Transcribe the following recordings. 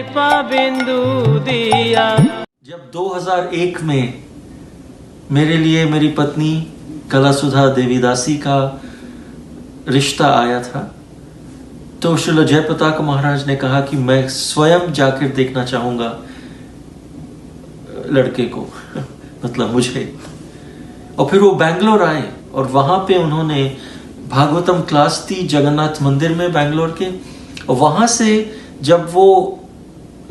कृपा बिंदु दिया। जब 2001 में मेरे लिए मेरी पत्नी कलासुधा देवीदासी का रिश्ता आया था, तो श्रील जयपताक महाराज ने कहा कि मैं स्वयं जाकर देखना चाहूंगा लड़के को मतलब मुझे। और फिर वो बेंगलोर आए और वहां पे उन्होंने भागवतम क्लास थी जगन्नाथ मंदिर में बेंगलोर के, और वहां से जब वो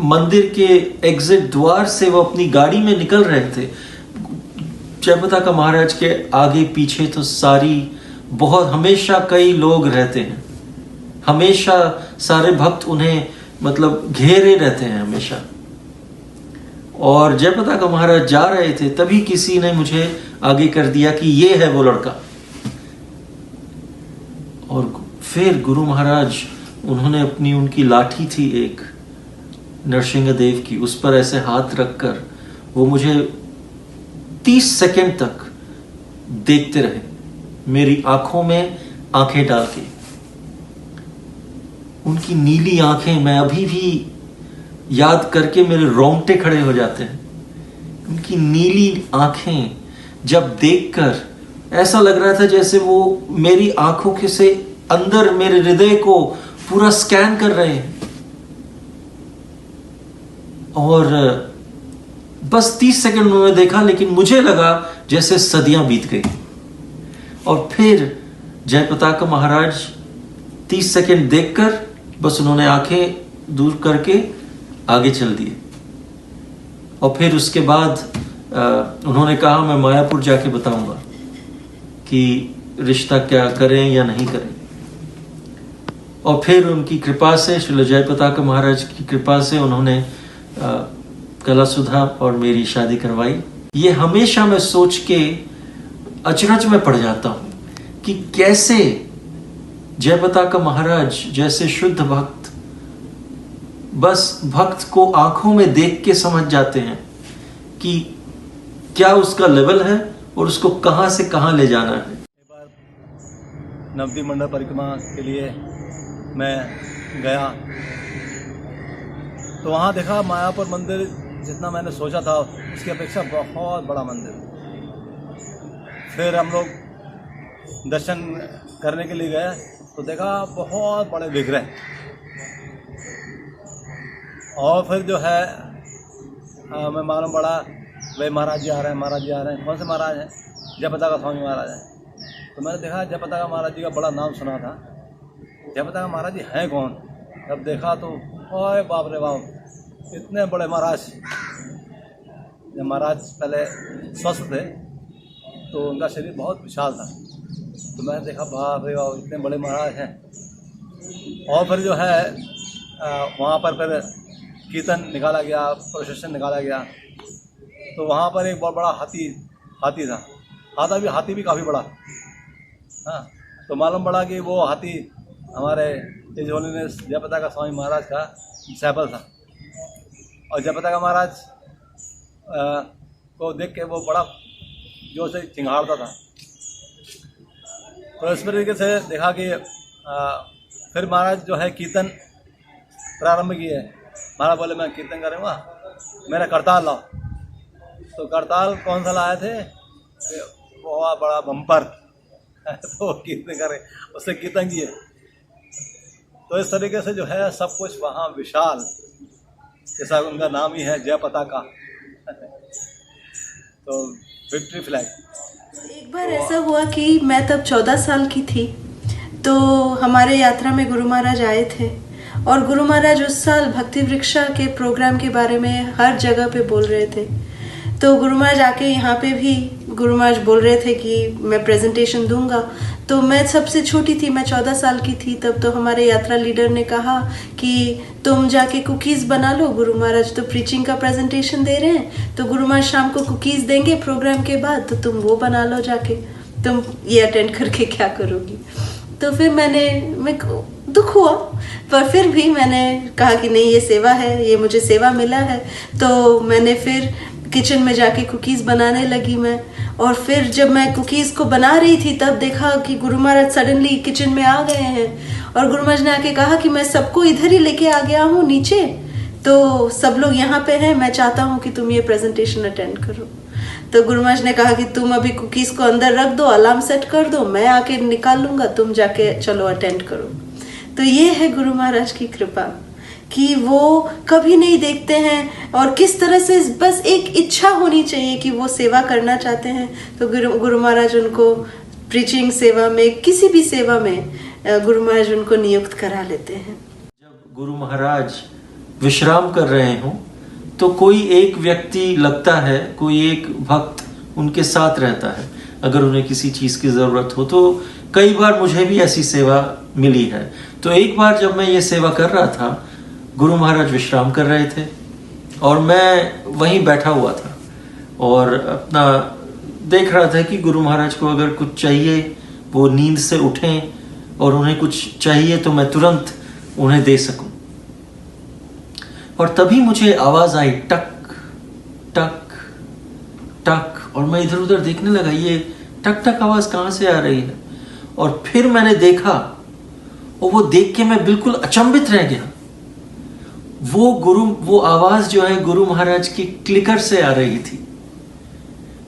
मंदिर के एग्जिट द्वार से वो अपनी गाड़ी में निकल रहे थे, जयपताक महाराज के आगे पीछे तो हमेशा कई लोग रहते हैं, हमेशा सारे भक्त उन्हें मतलब घेरे रहते हैं हमेशा। और जयपताक महाराज जा रहे थे, तभी किसी ने मुझे आगे कर दिया कि ये है वो लड़का। और फिर गुरु महाराज उन्होंने उनकी लाठी थी एक नरसिंह देव की, उस पर ऐसे हाथ रखकर वो मुझे 30 सेकंड तक देखते रहे, मेरी आंखों में आंखें डाल के। उनकी नीली आंखें मैं अभी भी याद करके मेरे रोंगटे खड़े हो जाते हैं। उनकी नीली आंखें जब देखकर ऐसा लग रहा था जैसे वो मेरी आंखों के से अंदर मेरे हृदय को पूरा स्कैन कर रहे हैं। और बस 30 सेकंड उन्होंने देखा, लेकिन मुझे लगा जैसे सदियां बीत गई। और फिर जयपताक महाराज 30 सेकंड देखकर बस उन्होंने आंखें दूर करके आगे चल दिए। और फिर उसके बाद उन्होंने कहा मैं मायापुर जाके बताऊंगा कि रिश्ता क्या करें या नहीं करें। और फिर उनकी कृपा से, श्रील जयपताक महाराज की कृपा से उन्होंने कलासुधा और मेरी शादी करवाई। ये हमेशा मैं सोच के अचरज में पड़ जाता हूं कि कैसे जयपताक महाराज जैसे शुद्ध भक्त बस भक्त को आंखों में देख के समझ जाते हैं कि क्या उसका लेवल है और उसको कहां से कहां ले जाना है। एक बार नवद्वीप मंडल परिक्रमा के लिए मैं गया तो वहाँ देखा मायापुर मंदिर जितना मैंने सोचा था उसकी अपेक्षा बहुत बड़ा मंदिर। फिर हम लोग दर्शन करने के लिए गए तो देखा बहुत बड़े विग्रह। और फिर जो है मैं मालूम पड़ा भाई महाराज जी आ रहे हैं, महाराज जी आ रहे हैं। कौन से महाराज हैं? जयपताका स्वामी महाराज हैं। तो मैंने देखा जयपताका महाराज जी का बड़ा नाम सुना था, जयपताका महाराज जी हैं कौन? जब देखा तो ओए बाप रे बाप, इतने बड़े महाराज। जब महाराज पहले स्वस्थ थे तो उनका शरीर बहुत विशाल था, तो मैंने देखा बाप रे बाप इतने बड़े महाराज हैं। और फिर जो है वहाँ पर फिर कीर्तन निकाला गया, प्रोसेशन निकाला गया। तो वहाँ पर एक बहुत बड़ा हाथी था। हाथी भी काफ़ी बड़ा। हाँ, तो मालूम पड़ा कि वो हाथी हमारे हिज होलीनेस जयपताका स्वामी महाराज का डिसाइपल था। और जयपताका महाराज को देख के वो बड़ा जोर से चिंगाड़ता था। तो इस तरीके से देखा कि फिर महाराज जो है कीर्तन प्रारंभ किए। महाराज बोले मैं कीर्तन करूँगा, मेरा करताल लाओ। तो करताल कौन सा लाए थे? बहुत बड़ा बम्पर तो कीर्तन करे, उससे कीर्तन किए। तो इस तरीके से जो है सब कुछ वहाँ विशाल, जैसा उनका नाम ही है जयपताका तो विक्ट्री फ्लैग। एक बार ऐसा हुआ कि मैं तब 14 साल की थी, तो हमारे यात्रा में गुरु महाराज आए थे। और गुरु महाराज उस साल भक्ति वृक्षा के प्रोग्राम के बारे में हर जगह पे बोल रहे थे। तो गुरु महाराज आके यहाँ पे भी गुरु महाराज बोल रहे थे कि मैं प्रेजेंटेशन दूंगा। तो मैं सबसे छोटी थी, मैं 14 साल की थी तब। तो हमारे यात्रा लीडर ने कहा कि तुम जाके कुकीज़ बना लो, गुरु महाराज तो प्रीचिंग का प्रेजेंटेशन दे रहे हैं, तो गुरु महाराज शाम को कुकीज़ देंगे प्रोग्राम के बाद, तो तुम वो बना लो जाके, तुम ये अटेंड करके क्या करोगी। तो फिर मैं दुख हुआ, पर फिर भी मैंने कहा कि नहीं, ये सेवा है, ये मुझे सेवा मिला है। तो मैंने फिर किचन में जाके कुकीज़ बनाने लगी मैं। और फिर जब मैं कुकीज़ को बना रही थी तब देखा कि गुरु महाराज सडनली किचन में आ गए हैं। और गुरु महाराज ने आके कहा कि मैं सबको इधर ही लेके आ गया हूँ नीचे, तो सब लोग यहाँ पे हैं, मैं चाहता हूँ कि तुम ये प्रेजेंटेशन अटेंड करो। तो गुरु महाराज ने कहा कि तुम अभी कुकीज को अंदर रख दो, अलार्म सेट कर दो, मैं आके निकाल लूंगा, तुम जाके चलो अटेंड करो। तो ये है गुरु महाराज की कृपा कि वो कभी नहीं देखते हैं, और किस तरह से बस एक इच्छा होनी चाहिए कि वो सेवा करना चाहते हैं। तो गुरु महाराज उनको प्रीचिंग सेवा में, किसी भी सेवा में गुरु महाराज उनको नियुक्त करा लेते हैं। जब गुरु महाराज विश्राम कर रहे हों तो कोई एक व्यक्ति लगता है, कोई एक भक्त उनके साथ रहता है अगर उन्हें किसी चीज़ की ज़रूरत हो। तो कई बार मुझे भी ऐसी सेवा मिली है। तो एक बार जब मैं ये सेवा कर रहा था, गुरु महाराज विश्राम कर रहे थे और मैं वहीं बैठा हुआ था और अपना देख रहा था कि गुरु महाराज को अगर कुछ चाहिए, वो नींद से उठें और उन्हें कुछ चाहिए तो मैं तुरंत उन्हें दे सकूं। और तभी मुझे आवाज आई, टक टक टक, और मैं इधर उधर देखने लगा, ये टक टक आवाज कहां से आ रही है। और फिर मैंने देखा, और वो देख के मैं बिल्कुल अचंभित रह गया। वो आवाज जो है गुरु महाराज की क्लिकर से आ रही थी।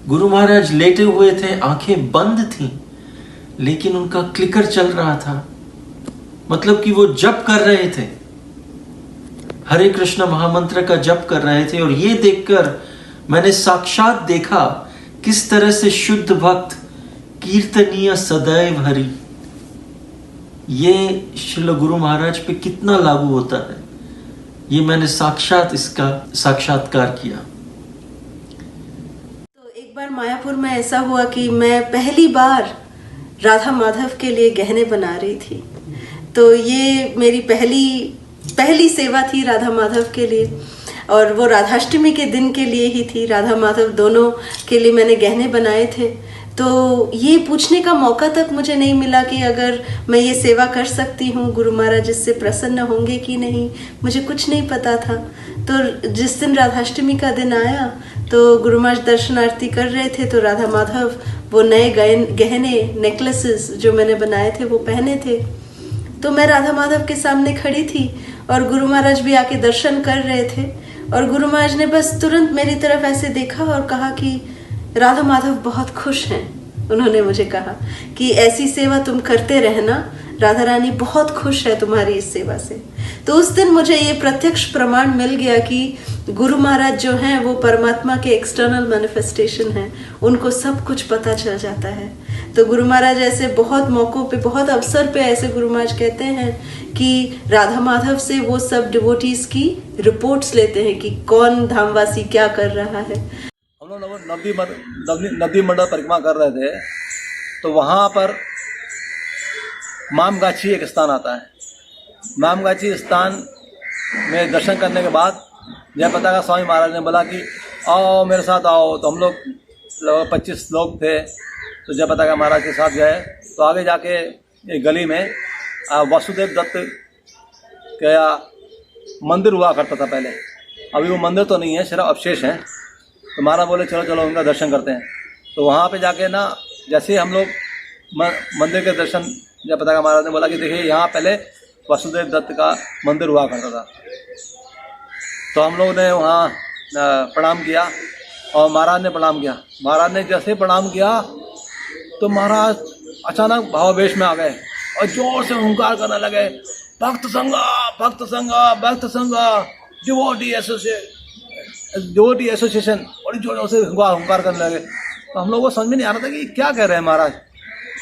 गुरु महाराज लेटे हुए थे, आंखें बंद थीं, लेकिन उनका क्लिकर चल रहा था। मतलब कि वो जप कर रहे थे, हरे कृष्ण महामंत्र का जप कर रहे थे। और ये देखकर मैंने साक्षात देखा किस तरह से शुद्ध भक्त कीर्तनीय सदैव हरि, ये श्रील गुरु महाराज पे कितना लागू होता है, ये मैंने साक्षात इसका साक्षात्कार किया। तो एक बार मायापुर में ऐसा हुआ कि मैं पहली बार राधा माधव के लिए गहने बना रही थी। तो ये मेरी पहली सेवा थी राधा माधव के लिए, और वो राधाष्टमी के दिन के लिए ही थी। राधा माधव दोनों के लिए मैंने गहने बनाए थे। तो ये पूछने का मौका तक मुझे नहीं मिला कि अगर मैं ये सेवा कर सकती हूँ, गुरु महाराज इससे प्रसन्न होंगे कि नहीं, मुझे कुछ नहीं पता था। तो जिस दिन राधाष्टमी का दिन आया तो गुरु महाराज दर्शन आरती कर रहे थे, तो राधा माधव वो नए गहने नेकलेसेस जो मैंने बनाए थे वो पहने थे। तो मैं राधा माधव के सामने खड़ी थी और गुरु महाराज भी आके दर्शन कर रहे थे। और गुरु महाराज ने बस तुरंत मेरी तरफ ऐसे देखा और कहा कि राधा माधव बहुत खुश हैं। उन्होंने मुझे कहा कि ऐसी सेवा तुम करते रहना, राधा रानी बहुत खुश है तुम्हारी इस सेवा से। तो उस दिन मुझे ये प्रत्यक्ष प्रमाण मिल गया कि गुरु महाराज जो हैं वो परमात्मा के एक्सटर्नल मैनिफेस्टेशन हैं, उनको सब कुछ पता चल जाता है। तो गुरु महाराज ऐसे बहुत मौकों पे, बहुत अवसर पे ऐसे गुरु महाराज कहते हैं कि राधा माधव से वो सब डिवोटीज की रिपोर्ट्स लेते हैं कि कौन धामवासी क्या कर रहा है। हम लोग नदी मंडल परिक्रमा कर रहे थे, तो वहाँ पर मामगाछी एक स्थान आता है। मामगाछी स्थान में दर्शन करने के बाद जयपताका स्वामी महाराज ने बोला कि आओ मेरे साथ आओ। तो हम लोग लगभग 25 लोग थे, तो जयपताका महाराज के साथ गए। तो आगे जाके एक गली में वासुदेव दत्त का मंदिर हुआ करता था पहले। अभी वो मंदिर तो नहीं है, सिर्फ अवशेष हैं। तो महाराज बोले चलो चलो उनका दर्शन करते हैं। तो वहाँ पे जाके ना, जैसे ही हम लोग मंदिर के दर्शन, जयपताका महाराज ने बोला कि देखिए यहाँ पहले वासुदेव दत्त का मंदिर हुआ करता था। तो हम लोग ने वहाँ प्रणाम किया और महाराज ने प्रणाम किया। महाराज ने जैसे प्रणाम किया तो महाराज अचानक भावावेश में आ गए और जोर से हुंकार करने लगे, भक्त संगा भक्त संगा भक्त संगा, डिवोटी एसोसिएशन, और जोर से हुंकार करने लगे। तो हम लोग को समझ में नहीं आ रहा था कि क्या कह रहे हैं महाराज।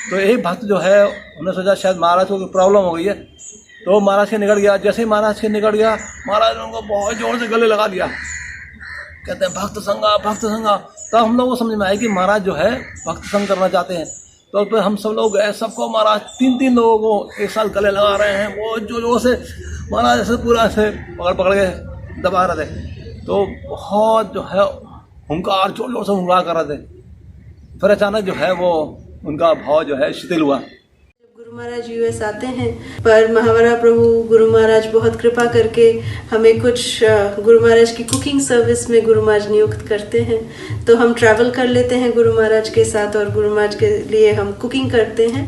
तो एक भक्त जो है, उन्होंने सोचा शायद महाराज को कोई प्रॉब्लम हो गई है, तो महाराज के निकट गया। जैसे ही महाराज के निकट गया, महाराज ने उनको बहुत जोर से गले लगा दिया, कहते हैं भक्त संगा भक्त संगा। तब हम लोग को समझ में आया कि महाराज जो है भक्त संग करना चाहते हैं। तो फिर हम सब लोग गए, सबको महाराज 3-3 लोगों को एक साथ गले लगा रहे हैं। वो जो से महाराज ऐसे पूरा ऐसे पकड़ के दबा रहे थे। तो बहुत जो है हुंकार, जोर जोर से हुंकार कर रहे थे। फिर अचानक जो है वो उनका भाव जो है शिथिल हुआ। गुरु गुरु महाराज यूएस आते हैं, पर महावरा प्रभु गुरु महाराज बहुत कृपा करके हमें कुछ गुरु महाराज की कुकिंग सर्विस में गुरु महाराज नियुक्त करते हैं। तो हम ट्रैवल कर लेते हैं गुरु महाराज के साथ और गुरु महाराज के लिए हम कुकिंग करते हैं।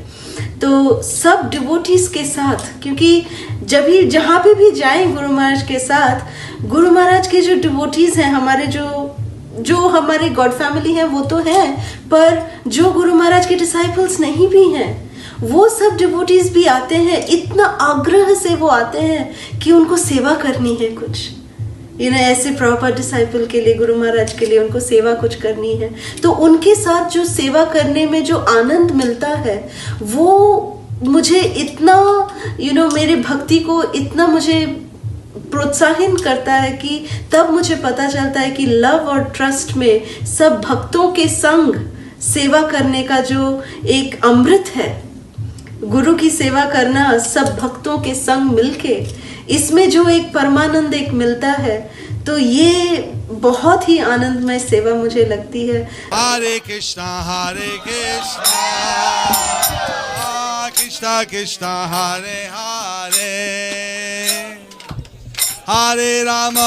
तो सब डिवोटीज के साथ, क्योंकि जब भी जहाँ पे भी जाएं गुरु महाराज के साथ, गुरु महाराज के जो डिवोटीज हैं, हमारे जो हमारे गॉड फैमिली है वो तो है, पर जो गुरु महाराज के डिसाइपल्स नहीं भी हैं, वो सब डिवोटीज भी आते हैं। इतना आग्रह से वो आते हैं कि उनको सेवा करनी है कुछ, ऐसे प्रॉपर डिसाइपल के लिए, गुरु महाराज के लिए उनको सेवा कुछ करनी है। तो उनके साथ जो सेवा करने में जो आनंद मिलता है वो मुझे इतना मेरे भक्ति को इतना मुझे प्रोत्साहित करता है कि तब मुझे पता चलता है कि लव और ट्रस्ट में सब भक्तों के संग सेवा करने का जो एक अमृत है, गुरु की सेवा करना सब भक्तों के संग मिलके, इसमें जो एक परमानंद एक मिलता है, तो ये बहुत ही आनंदमय सेवा मुझे लगती है। हरे कृष्णा कृष्णा कृष्णा हरे हरे, हरे राम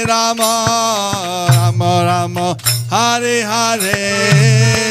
राम राम हरे हरे।